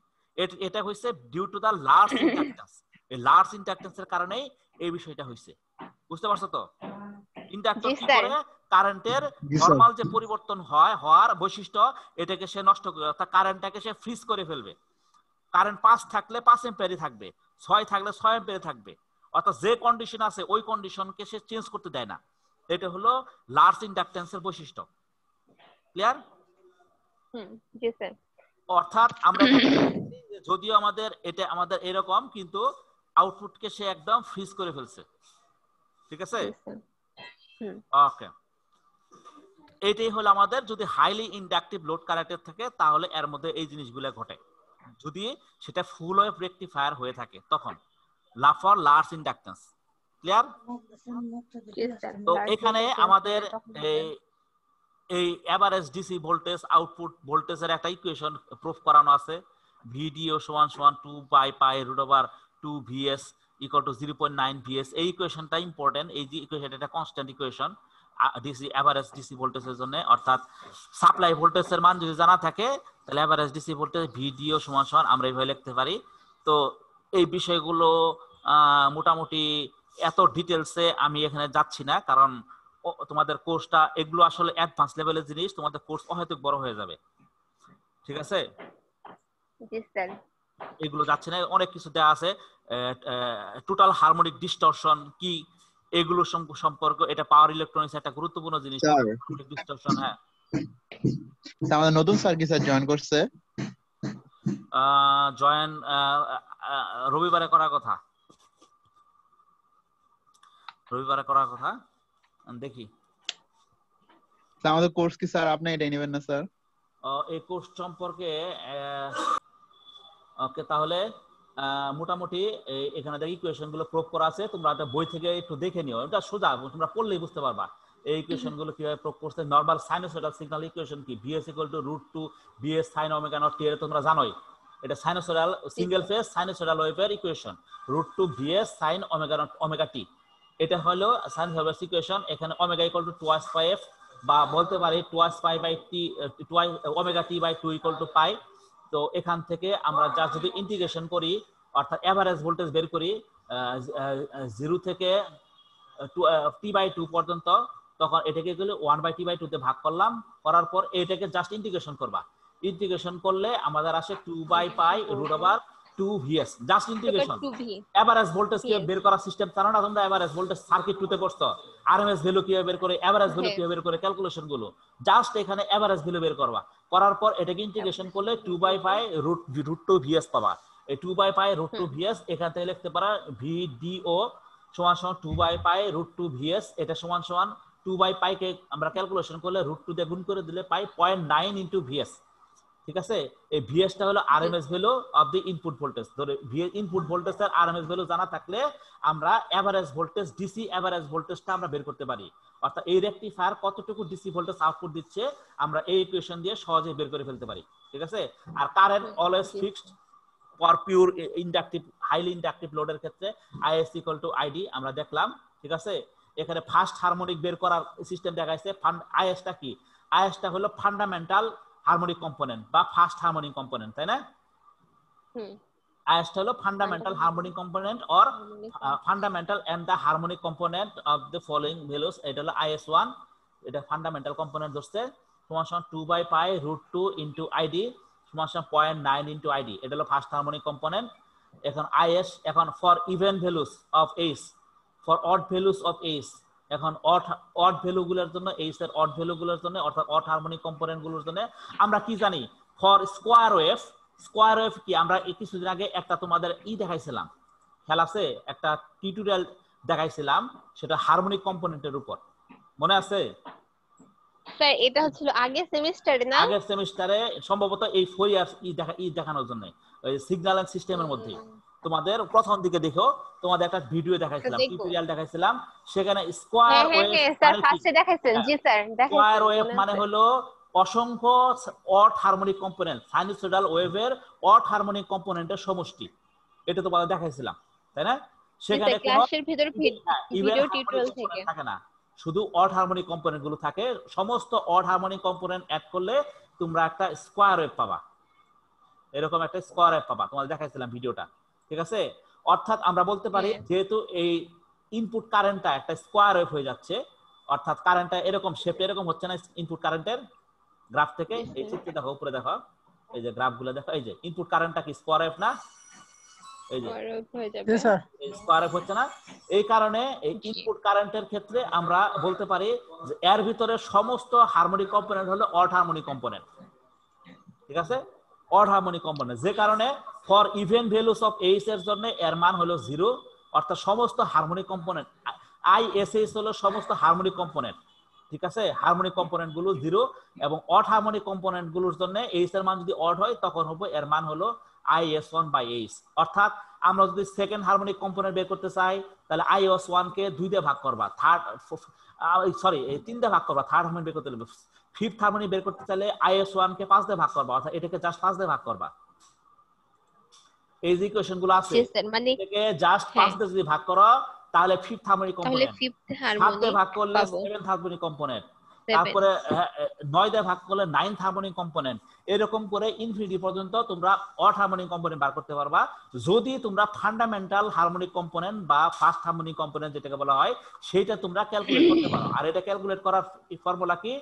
এটা হইছে due to the large inductance. এই লার্জ ইন্ডাকটেন্সের কারণেই এই বিষয়টা হইছে। বুঝতে পারছো তো? ইন্ডাক্টর কি করে কারেন্টের নরমাল যে পরিবর্তন হওয়ার বৈশিষ্ট্য, এটাকে সে নষ্ট করে, অর্থাৎ কারেন্টটাকে সে ফ্রিজ করে ফেলবে। কারেন্ট 5 থাকলে 5 অ্যাম্পিয়ারই থাকবে, 6 থাকলে 6 অ্যাম্পিয়ারই থাকবে, অর্থাৎ যে কন্ডিশন আছে ওই কন্ডিশনকে সে চেঞ্জ করতে দেয় না। এটা হলো লার্জ ইন্ডাকটেন্সের বৈশিষ্ট্য। ক্লিয়ার? জি স্যার। অর্থাৎ আমরা যদিও আমাদের এরকম, কিন্তু আউটপুটকে সে একদম ফ্রিজ করে ফেলছে। ঠিক আছে? ওকে, এটাই হলো আমাদের, যদি হাইলি ইন্ডাকটিভ লোড কানেক্টেড থাকে তাহলে এর মধ্যে এই জিনিসগুলো ঘটে। যদি সেটা ফুল ওয়েভ রেকটিফায়ার হয়ে থাকে তখন ফর লার্জ ইন্ডাকটেন্স। ক্লিয়ার? তো এখানে আমাদের এই এভারেজ ডিসি ভোল্টেজ আউটপুট ভোল্টেজের একটা ইকুয়েশন প্রুফ করানো আছে। ভিডিও সমান 2 VS equal to 0.9 VS। এই ইকুয়েশনটা ইম্পর্টেন্ট। এই যে ইকুয়েশন, এটা constant equation DC average DC ভোল্টেজের জন্য। অর্থাৎ সাপ্লাই ভোল্টেজের মান যদি জানা থাকে তাহলে এভারেজ ডিসি ভোল্টেজ ভিডিও সমান আমরা এইভাবে লিখতে পারি। তো এই বিষয়গুলো মোটামুটি এত ডিটেলসে আমি এখানে যাচ্ছি না, কারণ তোমাদের কোর্সটা এগুলো আসলে অ্যাডভান্স লেভেলের জিনিস, তোমাদের কোর্স হয়তো বড় হয়ে যাবে। ঠিক আছে? জি স্যার। এগুলো যাচ্ছে না, অনেক কিছু দেওয়া আছে, টোটাল হারমোনিক ডিস্টরশন কি, এগুলো সম্পর্ক, এটা পাওয়ার ইলেকট্রনিক্স একটা গুরুত্বপূর্ণ জিনিস। হারমোনিক ডিস্টরশন, হ্যাঁ। আমাদের নতুন স্যার কি স্যার জয়েন করছে? জয়েন রবিবারে করার কথা, দেখি। আমাদের কোর্স কি স্যার আপনি এটাই নেবেন না স্যার? এই কোর্স সম্পর্কে ওকে, তাহলে মোটামুটি এখানে দেখি ইকুয়েশন গুলো প্রুফ করা আছে, তোমরা একটা বই থেকে একটু দেখে নিও, এটা সোজা, তোমরা পড়লেই বুঝতে পারবা এই ইকুয়েশন গুলো কিভাবে প্রুফ করছে। নরমাল সাইনোসয়েডাল সিগন্যাল ইকুয়েশন কি? VS = √2 BS sin omega naught t, এটা তোমরা জানোই। এটা সাইনোসয়েডাল সিঙ্গেল ফেজ সাইনোসয়েডাল ওয়েভের equation, √2 BS sin omega t। এটা হলো সাইনোসয়েডাল ইকুয়েশন। এখানে ওমেগা = 2 pi f, বা বলতে পারি 2 pi by t, 2 omega t by 2 = pi। তো এখান থেকে আমরা যা যদি ইন্টিগ্রেশন করি, অর্থাৎ এভারেজ ভোল্টেজ বের করি 0 থেকে t/2 পর্যন্ত, তখন এটাকে 1/t/2 তে ভাগ করলাম, করার পর এটাকে জাস্ট ইন্টিগ্রেশন করবা। ইন্টিগ্রেশন করলে আমাদের আসে 2/pi√2 VS, just integration. Average voltage কে বের করার সিস্টেম জানো না তোমরা? এভারেজ ভোল্টেজ সার্কিট 2 তে পড়ছো, আরএমএস ভ্যালু কিভাবে বের করে, এভারেজ ভ্যালু কিভাবে বের করে, ক্যালকুলেশন গুলো জাস্ট এখানে এভারেজ ভ্যালু বের করবা, করার পর এটাকে ইন্টিগ্রেশন করলে 2/pi√2 VS পাবা। এই 2/π √2 vs এখান থেকে লিখতে পারা VDO সমান সমান 2/π √2 vs, এটা সমান সমান 2/π কে আমরা ক্যালকুলেশন করলে √2 দিয়ে গুণ করে দিলে পাই 0.9 * vs। ঠিক আছে, এই vs টা হলো RMS value of the input voltage. ধরে ইনপুট ভোল্টেজের আরএমএস ভ্যালু জানা থাকলে আমরা এভারেজ ভোল্টেজ ডিসি এভারেজ ভোল্টেজটা আমরা বের করতে পারি। অর্থাৎ এই রেকটিফায়ার কতটুকু ডিসি ভোল্টেজ আউটপুট দিচ্ছে আমরা এই ইকুয়েশন দিয়ে সহজেই বের করে ফেলতে পারি। ঠিক আছে, আর current always fixed for pure inductive highly inductive লোডের ক্ষেত্রে IS = ID আমরা দেখলাম। ঠিক আছে, এখানে ফার্স্ট হারমোনিক বের করার সিস্টেম দেখাইছে। IS টা কি? IS টা হলো ফান্ডামেন্টাল হারমোনিক কম্পোনেন্ট বা ফার্স্ট হারমোনিক কম্পোনেন্ট, তাই না? IS টা হলো fundamental harmonic component or fundamental and the harmonic component of the following values. এটা হলো IS1, এটা ফান্ডামেন্টাল কম্পোনেন্ট ধরছে সমান সমান 2/π √2 * ID সমান সমান 0.9 * ID, এটা হলো ফার্স্ট হারমোনিক কম্পোনেন্ট। এখন IS এখন for even values of H, for odd values of H, এখন অড ভ্যালুগুলোর জন্য H এর অড ভ্যালুগুলোর জন্য অর্থাৎ অড হারমোনিক কম্পোনেন্ট গুলোর জন্য আমরা কি জানি? ফর স্কয়ার ওয়েভ কি আমরা কিছুদিন আগে একটা তোমাদের দেখাইছিলাম, খেয়াল আছে? একটা টিউটোরিয়াল দেখাইছিলাম, সেটা হারমোনিক কম্পোনেন্টের উপর, মনে আছে? স্যার এটা হচ্ছিল আগের সেমিস্টারে না? আগের সেমিস্টারে সম্ভবত এই 4 ইয়ার্স দেখানোর জন্য ওই সিগন্যাল এন্ড সিস্টেমের মধ্যে তোমাদের প্রথম দিকে দেখো তোমাদের একটা ভিডিও দেখাইছিলাম, টিউটোরিয়াল দেখাইছিলাম। সেখানে স্কয়ার ওয়েভ স্যার ফার্স্টে দেখাইছেন। জি স্যার দেখাইছেন। স্কয়ার ওয়েভ মানে হলো অসংখ্য অড হারমোনিক কম্পোনেন্ট, সাইনুসয়েডাল ওয়েভের অড হারমোনিক কম্পোনেন্টের সমষ্টি, এটা তোমাদের দেখাইছিলাম, তাই না? সেখানে ক্লাসের ভিতরে ভিডিও টিউটোরিয়াল থেকে থাকে না, শুধু অড হারমোনিক কম্পোনেন্ট গুলো থাকে। সমস্ত অড হারমোনিক কম্পোনেন্ট অ্যাড করলে তোমরা একটা স্কয়ার ওয়েভ পাবা, এরকম একটা স্কয়ার ওয়েভ পাবা, তোমাদের দেখাইছিলাম ভিডিওটা। ঠিক আছে, অর্থাৎ আমরা বলতে পারি যেহেতু এই ইনপুট কারেন্টটা একটা স্কয়ার ওয়েভ হয়ে যাচ্ছে, অর্থাৎ কারেন্টটা এরকম শেপ এরকম হচ্ছে না ইনপুট কারেন্টের গ্রাফ থেকে। এই চিত্রে দেখো, উপরে দেখো, এই যে গ্রাফগুলো দেখো, এই যে ইনপুট কারেন্টটা কি স্কয়ার ওয়েভ না? এই যে স্কয়ার ওয়েভ হচ্ছে না? এই কারণে এই ইনপুট কারেন্টের ক্ষেত্রে আমরা বলতে পারি যে এর ভিতরে সমস্ত হারমোনিক কম্পোনেন্ট হলো অড হারমোনিক কম্পোনেন্ট। ঠিক আছে, অড হারমোনিক কম্পোনেন্ট, যে কারণে for even values of H এর জন্য এর মান হলো 0, অর্থাৎ সমস্ত হারমোনিক কম্পোনেন্ট ISH হলো সমস্ত হারমোনিক কম্পোনেন্ট। ঠিক আছে, হারমোনিক কম্পোনেন্ট গুলো 0 এবং অড হারমোনিক কম্পোনেন্ট গুলোর জন্য H এর মান যদি অড হয় তখন হবে এর মান হলো IS1/H। অর্থাৎ আমরা যদি সেকেন্ড হারমোনিক কম্পোনেন্ট বের করতে চাই তাহলে IS1 কে 2 দিয়ে ভাগ করবা, এই 3 দিয়ে ভাগ করবা। থার্ড হারমোনিক বের করতে হলে ফিফথ হারমোনিক বের করতে চাইলে IS1 কে 5 দিয়ে ভাগ করবা, অর্থাৎ এটাকে জাস্ট 5 দিয়ে ভাগ করবা। এই যে ইকুয়েশন গুলো আছে মানে এটাকে জাস্ট 5 দিয়ে যদি ভাগ করো তাহলে ফিফথ হারমোনিক কম্পোনেন্ট, 7 দিয়ে ভাগ করলে সেভেন্থ হারমোনিক কম্পোনেন্ট, তারপরে 9 দিয়ে ভাগ করলে 9th হারমোনিক কম্পোনেন্ট। এরকম করে ইনফিনিটি পর্যন্ত তোমরা অড হারমোনিক কম্পোনেন্ট বার করতে পারবা যদি তোমরা ফান্ডামেন্টাল হারমোনিক কম্পোনেন্ট বা ফার্স্ট হারমোনিক কম্পোনেন্ট যেটাকে বলা হয় সেটা তোমরা ক্যালকুলেট করতে পারো। আর এটা ক্যালকুলেট করার ফর্মুলা কি?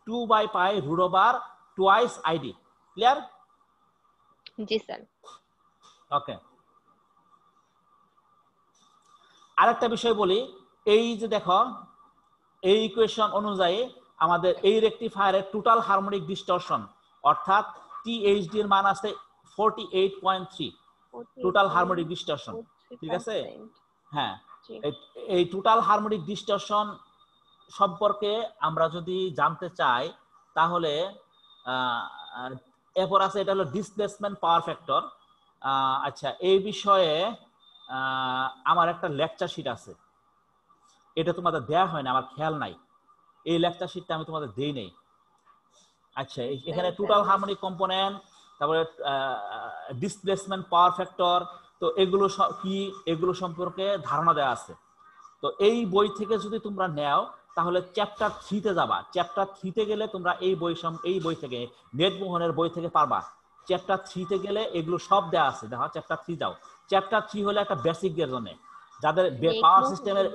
2/π √2 ID। ক্লিয়ার? জি স্যার। ওকে, আরেকটা বিষয় বলি, এই যে দেখো এই ইকুয়েশন অনুযায়ী আমাদের এই রেকটিফায়ারের টোটাল হারমোনিক ডিসটরশন অর্থাৎ THD এর মান আছে 48.3 টোটাল হারমোনিক ডিসটরশন। ঠিক আছে, হ্যাঁ, এই টোটাল হারমোনিক ডিসটরশন সম্পর্কে আমরা যদি জানতে চাই তাহলে এরপর আছে এটা হলো ডিসপ্লেসমেন্ট পাওয়ার ফ্যাক্টর। আচ্ছা, এই বিষয়ে আমার একটা লেকচার শিট আছে, এটা তোমাদের দেয়া হয় না, আমার খেয়াল নাই, এই লেকচার শিটটা আমি তোমাদের দেই নাই। আচ্ছা, এখানে টোটাল হারমোনিক কম্পোনেন্ট, তারপরে ডিসপ্লেসমেন্ট পাওয়ার ফ্যাক্টর, তো এগুলো কি এগুলো সম্পর্কে ধারণা দেওয়া আছে। তো এই বই থেকে যদি তোমরা নাও তাহলে চ্যাপ্টার 3 তে যাবা। চ্যাপ্টার 3 তে গেলে তোমরা এই বই থেকে নেটমোহনের বই থেকে পারবা। চ্যাপ্টার 3 তে গেলে এগুলো সব দেওয়া আছে। দেখো চ্যাপ্টার 3 যাও। চ্যাপ্টার 3 হলো একটা বেসিক এর জন্য, যাদের পাওয়ার সিস্টেমের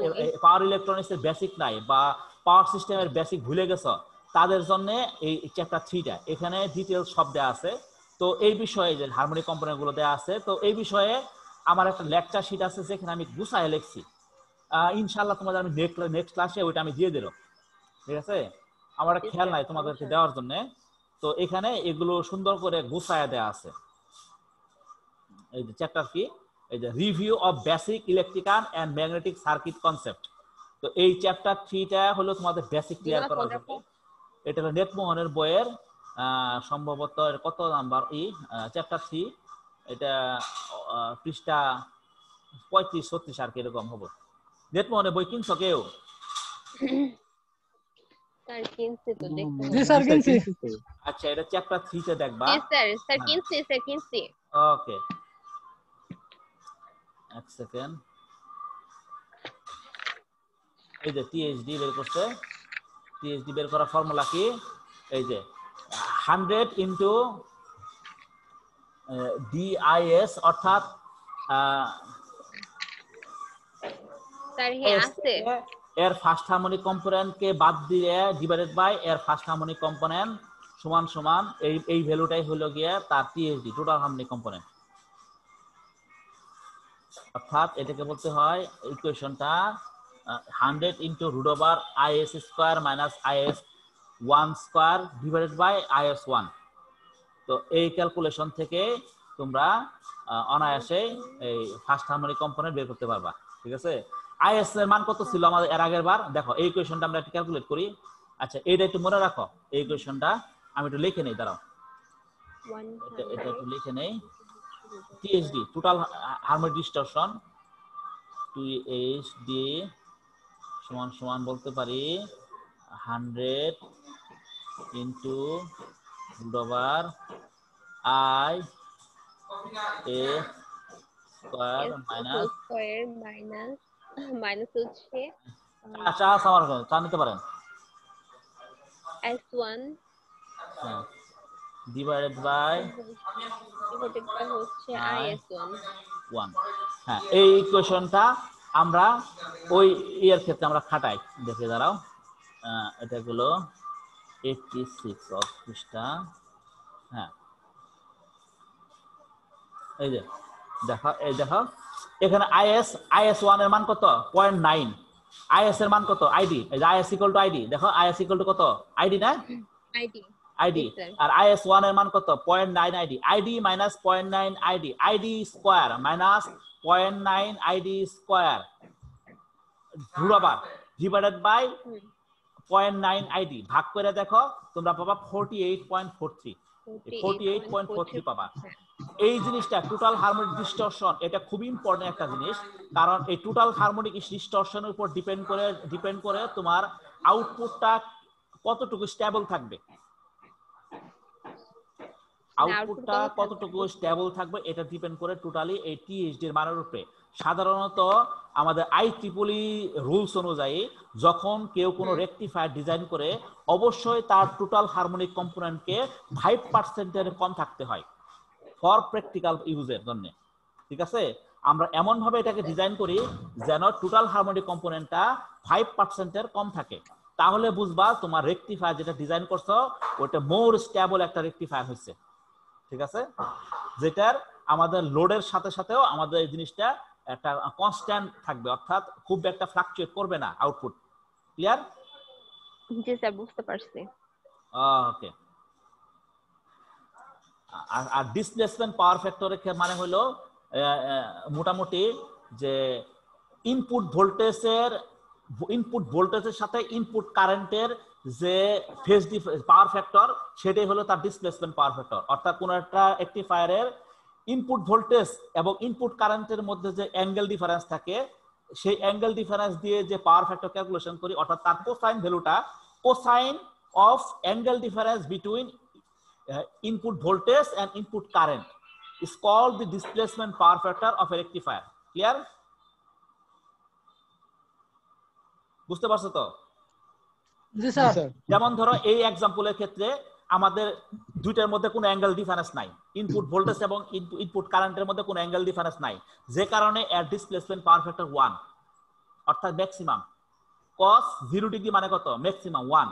পাওয়ার ইলেকট্রনিক্স এর বেসিক নাই বা পাওয়ার সিস্টেমের বেসিক ভুলে গেছো তাদের জন্য এই চ্যাপ্টার 3টা, এখানে ডিটেইলস সব দেওয়া আছে। তো এই বিষয়ে যে হারমোনিক কম্পোনেন্ট গুলো দেওয়া আছে, তো এই বিষয়ে আমার একটা লেকচার শিট আছে যেখানে আমি গুছায় লিখছি। ইনশাআল্লাহ তোমাদের আমি নেক্সট ক্লাসে ওইটা আমি দিয়ে দেব। ঠিক আছে, আমার খেয়াল নাই তোমাদেরকে দেওয়ার জন্য, তো এখানে এগুলো সুন্দর করে গুছায় দেওয়া আছে। এই যে চ্যাপ্টার কি, এই যে review of basic electrical and magnetic circuit concept. তো এই চ্যাপ্টার 3টা হলো তোমাদের বেসিক ক্লিয়ার করার জন্য। এটা হলো নেটমোহনের বইয়ের সম্ভবত কত নাম্বার চ্যাপ্টার 3, এটা পৃষ্ঠা 35-36 আর কি এরকম হবে। নেটমোহনের বই কিনছো কেউ? স্যার কিনছি তো দেখতে। জি স্যার কিনছি। আচ্ছা এটা চ্যাপ্টার 3 তে দেখবা। জি স্যার কিনছি। ওকে এক সেকেন্ড। এই যে টিএইচডি বের করছে। টিএইচডি বের করার ফর্মুলা কি, এই যে 100 ইনটু ডিআইএস অর্থাৎ স্যার হ্যাঁ আছে। এর ফার্স্ট হারমোনিক কম্পোনেন্ট কে বাদ দিয়ে ডিভাইডেড বাই এর ফার্স্ট হারমোনিক কম্পোনেন্ট সমান সমান এই ভ্যালুটাই হলো গিয়ে তার টিএইচডি, টোটাল হারমোনিক কম্পোনেন্ট। অর্থাৎ এটাকে বলতে হয় ইকুয়েশনটা 100 into root over IS square minus IS 1 square divided by IS 1। তো এই ক্যালকুলেশন থেকে তোমরা অনায়াসে এই ফার্স্ট হারমোনিক কম্পোনেন্ট বের করতে পারবা। ঠিক আছে, আইএস এর মান কত ছিল আমাদের এর আগের বার? দেখো এই ইকুয়েশনটা আমরা একটু ক্যালকুলেট করি। আচ্ছা এইটা একটু মনে রাখো, এই ইকুয়েশনটা আমি একটু লিখে নেই, দাঁড়াও এটা একটু লিখে নেই। THD total harmonic distortion, THD সমান সমান বলতে পারি 100 into root over I S square minus হচ্ছে চা আমার চা নিতে পারেন S1 ডিভাইডেড বাই হচ্ছে IS1 1। হ্যাঁ এই ইকুয়েশনটা আমরা ওই এর ক্ষেত্রে আমরা খাটাই। দেখে দাঁড়াও, এটা হলো 86 অফ পৃষ্ঠা। হ্যাঁ এই যে দেখো, এই দেখো এখানে IS1 এর মান কত 0.9, IS এর মান কত আইডি, এই যে IS ইকুয়াল টু আইডি, দেখো IS ইকুয়াল টু কত আইডি না আইডি, আর IS1 এর মান কত 0.9 ID, ID minus 0.9 ID, ID square minus 0.9 ID square root over divided by 0.9 ID, ভাগ করে দেখো তোমরা পাবা 48.43 পাবা। এই জিনিসটা টোটাল হারমোনিক ডিসটরশন, এটা খুব ইম্পর্টেন্ট একটা জিনিস, কারণ এই টোটাল হারমোনিক ডিসটরশনের উপর ডিপেন্ড করে তোমার আউটপুটটা কতটুকু স্টেবল থাকবে। আউটপুটটা কতটুকু স্টেবল থাকবে এটা ডিপেন্ড করে টোটালি এই টিএইচডি এর মানের উপরে। সাধারণত আমাদের IEEE রুলস অনুযায়ী যখন কেউ কোনো রেকটিফায়ার ডিজাইন করে অবশ্যই তার টোটাল হারমোনিক কম্পোনেন্টকে 5% এর কম থাকতে হয় ফর প্র্যাকটিক্যাল ইউজের জন্য। ঠিক আছে, আমরা এমন ভাবে এটাকে ডিজাইন করি যেন টোটাল হারমোনিক কম্পোনেন্টটা 5% এর কম থাকে, তাহলে বুঝবা তোমার রেকটিফায়ার যেটা ডিজাইন করছো ওটা মোর স্টেবল একটা রেকটিফায়ার হচ্ছে। ঠিক আছে, যেটার আমাদের লোডের সাথে সাথেও আমাদের এই জিনিসটা একটা কনস্ট্যান্ট থাকবে, অর্থাৎ খুব একটা ফ্লাকচুয়েট করবে না আউটপুট। ক্লিয়ার? জি স্যার বুঝতে পারছি। ওকে, আর ডিসপ্লেসমেন্ট পাওয়ার ফ্যাক্টরের মানে হলো মোটামুটি যে ইনপুট ভোল্টেজের সাথে ইনপুট কারেন্টের যে ফেজ পাওয়ার ফ্যাক্টর সেটাই হলো তার ডিসপ্লেসমেন্ট পাওয়ার ফ্যাক্টর। অর্থাৎ কোন একটা রেকটিফায়ারের ইনপুট ভোল্টেজ এবং ইনপুট কারেন্টের মধ্যে যে অ্যাঙ্গেল ডিফারেন্স থাকে সেই অ্যাঙ্গেল ডিফারেন্স দিয়ে যে পাওয়ার ফ্যাক্টর ক্যালকুলেশন করি, অর্থাৎ তার কোসাইন ভ্যালুটা, cosine of angle difference between input voltage and input current is called the displacement power factor of a rectifier. Clear? বুঝতে পারছো তো? জি স্যার। যেমন ধরো এই एग्जांपलेর ক্ষেত্রে আমাদের দুইটার মধ্যে কোনো অ্যাঙ্গেল ডিফারেন্স নাই, ইনপুট ভোল্টেজ এবং ইনপুট কারেন্টের মধ্যে কোনো অ্যাঙ্গেল ডিফারেন্স নাই, যে কারণে এর ডিসপ্লেসমেন্ট পাওয়ার ফ্যাক্টর 1 অর্থাৎ ম্যাক্সিমাম। cos 0 ডিগ্রি মানে কত? ম্যাক্সিমাম 1।